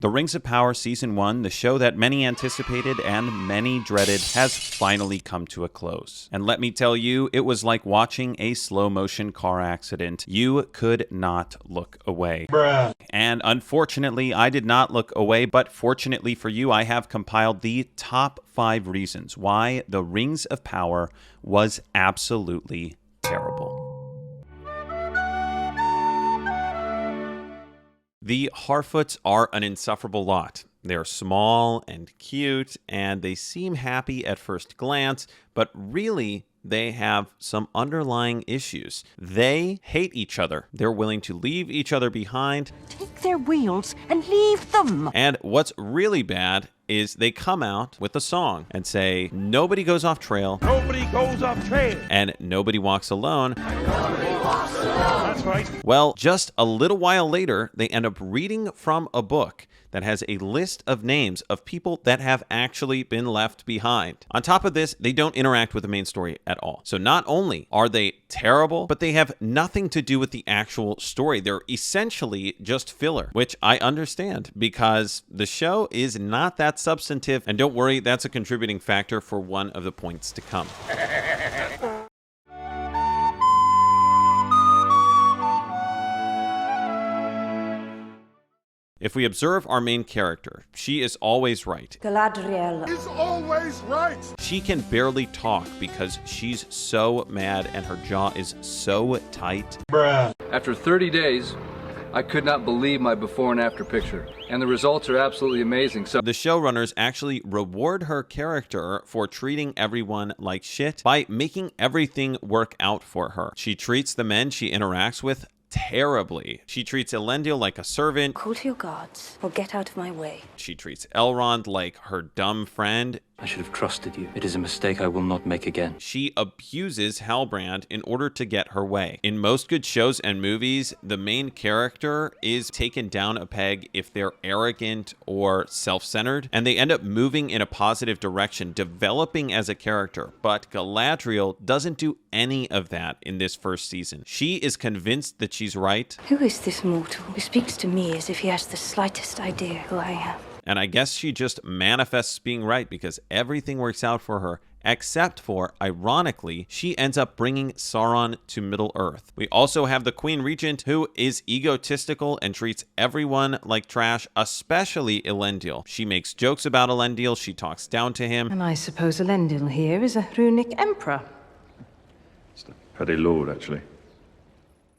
The Rings of Power Season 1, the show that many anticipated and many dreaded, has finally come to a close. And let me tell you, it was like watching a slow-motion car accident. You could not look away. Bruh. And unfortunately, I did not look away, but fortunately for you, I have compiled the top 5 reasons why The Rings of Power was absolutely terrible. The Harfoots are an insufferable lot. They're small and cute, and they seem happy at first glance, but really, they have some underlying issues. They hate each other. They're willing to leave each other behind. Take their wheels and leave them. And what's really bad is they come out with a song and say, nobody goes off trail. Nobody goes off trail. And nobody walks alone. That's right. Well, just a little while later, they end up reading from a book that has a list of names of people that have actually been left behind. On top of this, they don't interact with the main story at all. So not only are they terrible, but they have nothing to do with the actual story. They're essentially just filler, which I understand because the show is not that substantive. And don't worry, that's a contributing factor for one of the points to come. If we observe our main character, she is always right. Galadriel He's always right. She can barely talk because she's so mad and her jaw is so tight. Bruh. After 30 days, I could not believe my before and after picture, and the results are absolutely amazing. So The showrunners actually reward her character for treating everyone like shit by making everything work out for her. She treats the men she interacts with terribly. She treats Elendil like a servant. call to your gods or get out of my way. She treats Elrond like her dumb friend. I should have trusted you. It is a mistake I will not make again. She abuses Halbrand in order to get her way. In most good shows and movies, the main character is taken down a peg if they're arrogant or self-centered, and they end up moving in a positive direction, developing as a character. But Galadriel doesn't do any of that in this first season. She is convinced that she's right. Who is this mortal who speaks to me as if he has the slightest idea who I am? And I guess she just manifests being right because everything works out for her, except for, ironically, she ends up bringing Sauron to Middle-earth. We also have the Queen Regent, who is egotistical and treats everyone like trash, especially Elendil. She makes jokes about Elendil, she talks down to him. And I suppose Elendil here is a runic emperor. Petty lord, actually.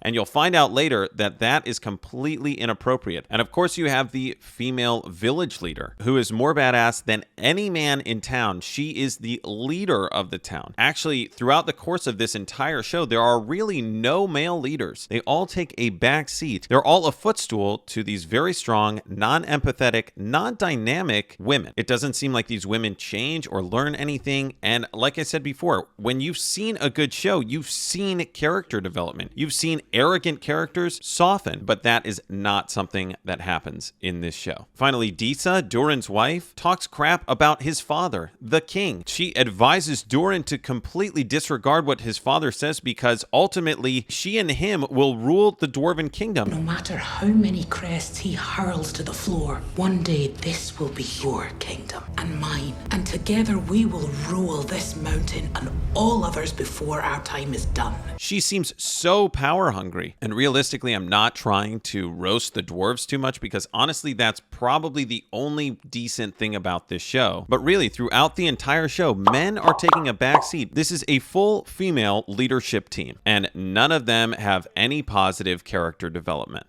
And you'll find out later that that is completely inappropriate. And of course, you have the female village leader, who is more badass than any man in town. She is the leader of the town. Actually, throughout the course of this entire show, there are really no male leaders. They all take a back seat. They're all a footstool to these very strong, non-empathetic, non-dynamic women. It doesn't seem like these women change or learn anything. And like I said before, when you've seen a good show, you've seen character development. You've seen arrogant characters soften, but that is not something that happens in this show. Finally, Disa, Durin's wife, talks crap about his father, the king. She advises Durin to completely disregard what his father says because ultimately she and him will rule the Dwarven kingdom. No matter how many crests he hurls to the floor, one day this will be your kingdom and mine. And together we will rule this mountain and all others before our time is done. She seems so power hungry. And realistically, I'm not trying to roast the dwarves too much because honestly, that's probably the only decent thing about this show. But really, throughout the entire show, men are taking a back seat. This is a full female leadership team, and none of them have any positive character development.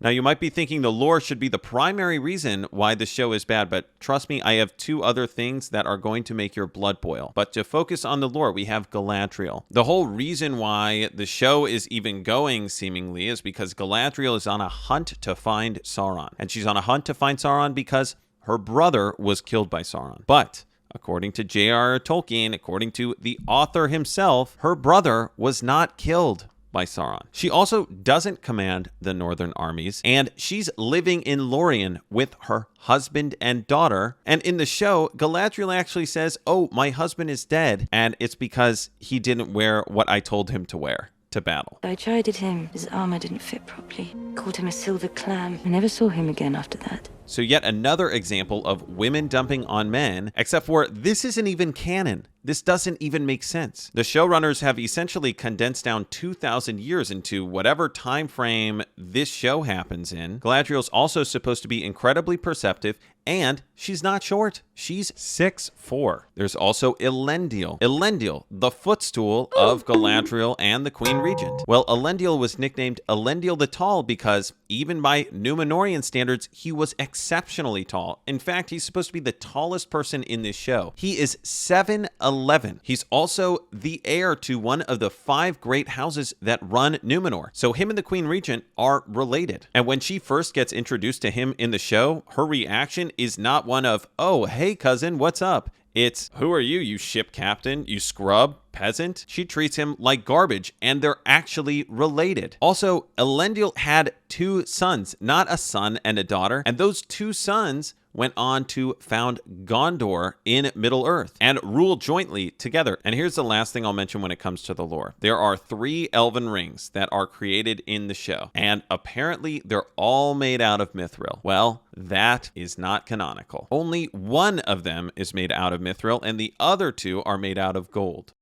Now, you might be thinking the lore should be the primary reason why the show is bad, but trust me, I have 2 other things that are going to make your blood boil. But to focus on the lore, we have Galadriel. The whole reason why the show is even going, seemingly, is because Galadriel is on a hunt to find Sauron. And she's on a hunt to find Sauron because her brother was killed by Sauron. But according to J.R.R. Tolkien, according to the author himself, her brother was not killed by Sauron. She also doesn't command the northern armies, and she's living in Lorien with her husband and daughter. And in the show, Galadriel actually says, "Oh, my husband is dead, and it's because he didn't wear what I told him to wear." to battle. I chided him. His armor didn't fit properly. Called him a silver clam. I never saw him again after that. So yet another example of women dumping on men, except for this isn't even canon. This doesn't even make sense. The showrunners have essentially condensed down 2,000 years into whatever time frame this show happens in. Galadriel's also supposed to be incredibly perceptive, and she's not short. She's 6'4". There's also Elendil. Elendil, the footstool of Galadriel and the Queen Regent. Well, Elendil was nicknamed Elendil the Tall because even by Númenórean standards, he was exceptionally tall. In fact, he's supposed to be the tallest person in this show. He is 7'11". He's also the heir to one of the 5 great houses that run Númenor. So him and the Queen Regent are related. And when she first gets introduced to him in the show, her reaction is not one of, "Oh, hey cousin, what's up?" It's, "Who are you, you ship captain, you scrub, peasant?" She treats him like garbage, and they're actually related. Also, Elendil had 2 sons, not a son and a daughter, and those 2 sons went on to found Gondor in Middle-earth and rule jointly together. And here's the last thing I'll mention when it comes to the lore. There are 3 elven rings that are created in the show, and apparently they're all made out of mithril. Well, that is not canonical. Only one of them is made out of mithril, and the other 2 are made out of gold.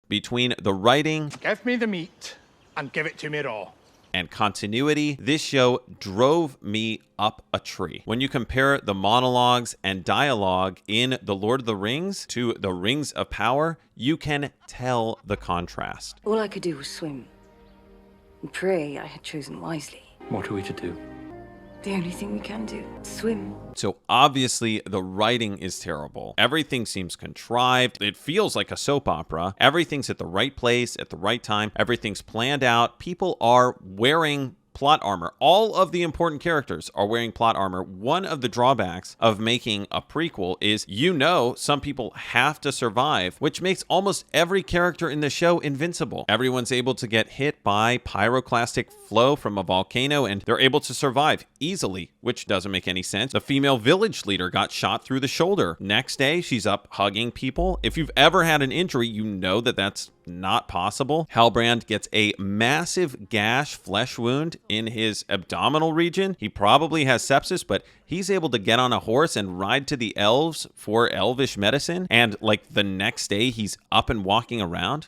Between the writing, Give me the meat and give it to me raw. and continuity, this show drove me up a tree. When you compare the monologues and dialogue in The Lord of the Rings to The Rings of Power, you can tell the contrast. All I could do was swim. And pray I had chosen wisely. What are we to do? The only thing we can do, swim. So obviously the writing is terrible. Everything seems contrived. It feels like a soap opera. Everything's at the right place at the right time. Everything's planned out. People are wearing plot armor. All of the important characters are wearing plot armor. One of the drawbacks of making a prequel is, some people have to survive, which makes almost every character in the show invincible. Everyone's able to get hit by pyroclastic flow from a volcano, and they're able to survive easily, which doesn't make any sense. The female village leader got shot through the shoulder. Next day, she's up hugging people. If you've ever had an injury, you know that that's not possible. Halbrand gets a massive gash flesh wound in his abdominal region. He probably has sepsis, but he's able to get on a horse and ride to the elves for elvish medicine. And like the next day, he's up and walking around.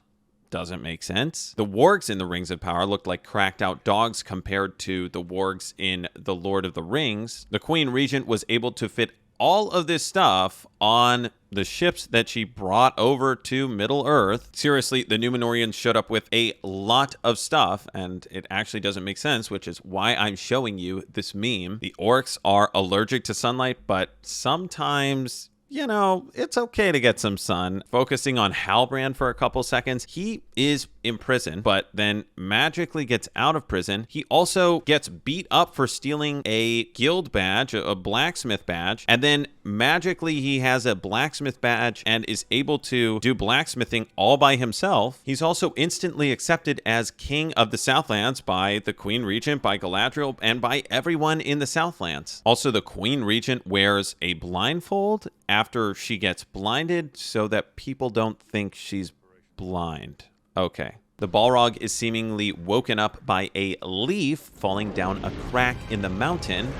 Doesn't make sense. The wargs in the Rings of Power looked like cracked out dogs compared to the wargs in The Lord of the Rings. The Queen Regent was able to fit all of this stuff on the ships that she brought over to Middle-earth. Seriously, the Númenóreans showed up with a lot of stuff, and it actually doesn't make sense, which is why I'm showing you this meme. The orcs are allergic to sunlight, but sometimes, it's okay to get some sun. Focusing on Halbrand for a couple seconds, he is in prison, but then magically gets out of prison. He also gets beat up for stealing a guild badge, a blacksmith badge, and then magically he has a blacksmith badge and is able to do blacksmithing all by himself. He's also instantly accepted as king of the Southlands by the Queen Regent, by Galadriel, and by everyone in the Southlands. Also, the Queen Regent wears a blindfold after she gets blinded so that people don't think she's blind. Okay. The Balrog is seemingly woken up by a leaf falling down a crack in the mountain.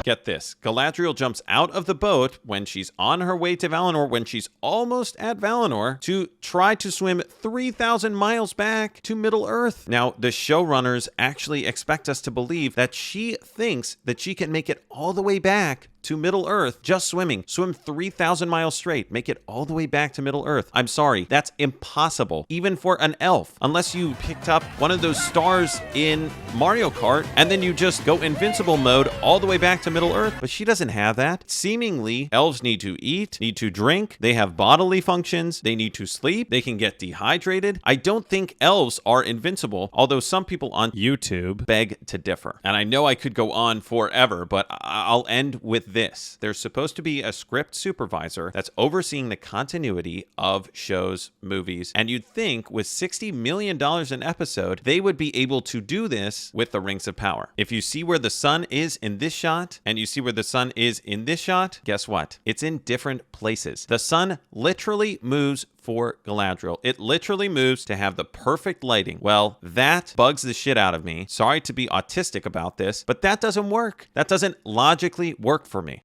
Get this. Galadriel jumps out of the boat when she's on her way to Valinor, when she's almost at Valinor, to try to swim 3,000 miles back to Middle-earth. Now, the showrunners actually expect us to believe that she thinks that she can make it all the way back to Middle-earth just swimming. Swim 3,000 miles straight. Make it all the way back to Middle-earth. I'm sorry. That's impossible, even for an elf. Unless you picked up one of those stars in Mario Kart, and then you just go invincible mode all the way back to Middle-earth. But she doesn't have that. Seemingly, elves need to eat, need to drink. They have bodily functions. They need to sleep. They can get dehydrated. I don't think elves are invincible, although some people on YouTube beg to differ. And I know I could go on forever, but I'll end with this. There's supposed to be a script supervisor that's overseeing the continuity of shows, movies, and you'd think with $60 million an episode, they would be able to do this with the Rings of Power. If you see where the sun is in this shot, and you see where the sun is in this shot, guess what? It's in different places. The sun literally moves for Galadriel. It literally moves to have the perfect lighting. Well, that bugs the shit out of me. Sorry to be autistic about this, but that doesn't work. That doesn't logically work for me.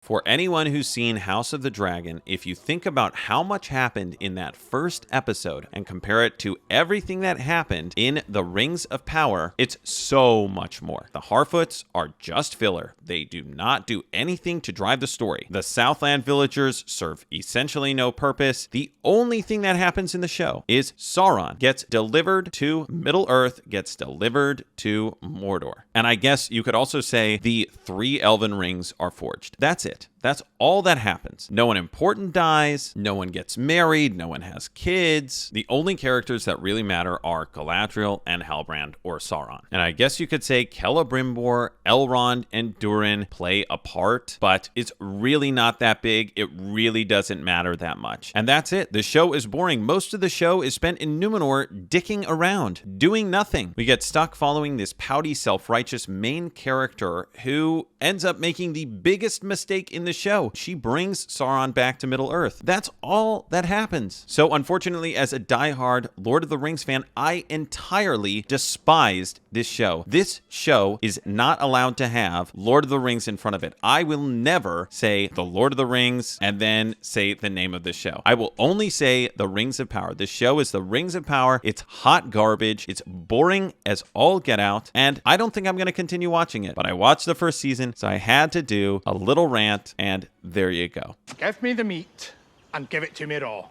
For anyone who's seen House of the Dragon, if you think about how much happened in that first episode and compare it to everything that happened in The Rings of Power, it's so much more. The Harfoots are just filler. They do not do anything to drive the story. The Southland villagers serve essentially no purpose. The only thing that happens in the show is Sauron gets delivered to Middle-earth, gets delivered to Mordor. And I guess you could also say the 3 elven rings are forged. That's it. That's all that happens. No one important dies, no one gets married, no one has kids. The only characters that really matter are Galadriel and Halbrand or Sauron. And I guess you could say Celebrimbor, Elrond, and Durin play a part, but it's really not that big. It really doesn't matter that much. And that's it. The show is boring. Most of the show is spent in Numenor dicking around, doing nothing. We get stuck following this pouty, self-righteous main character who ends up making the biggest mistake in the show. She brings Sauron back to Middle-earth. That's all that happens. So unfortunately, as a diehard Lord of the Rings fan, I entirely despised this show. This show is not allowed to have Lord of the Rings in front of it. I will never say the Lord of the Rings and then say the name of the show. I will only say the Rings of Power. This show is the Rings of Power. It's hot garbage. It's boring as all get out. And I don't think I'm going to continue watching it. But I watched the first season, so I had to do a little rant, and there you go. Give me the meat and give it to me raw.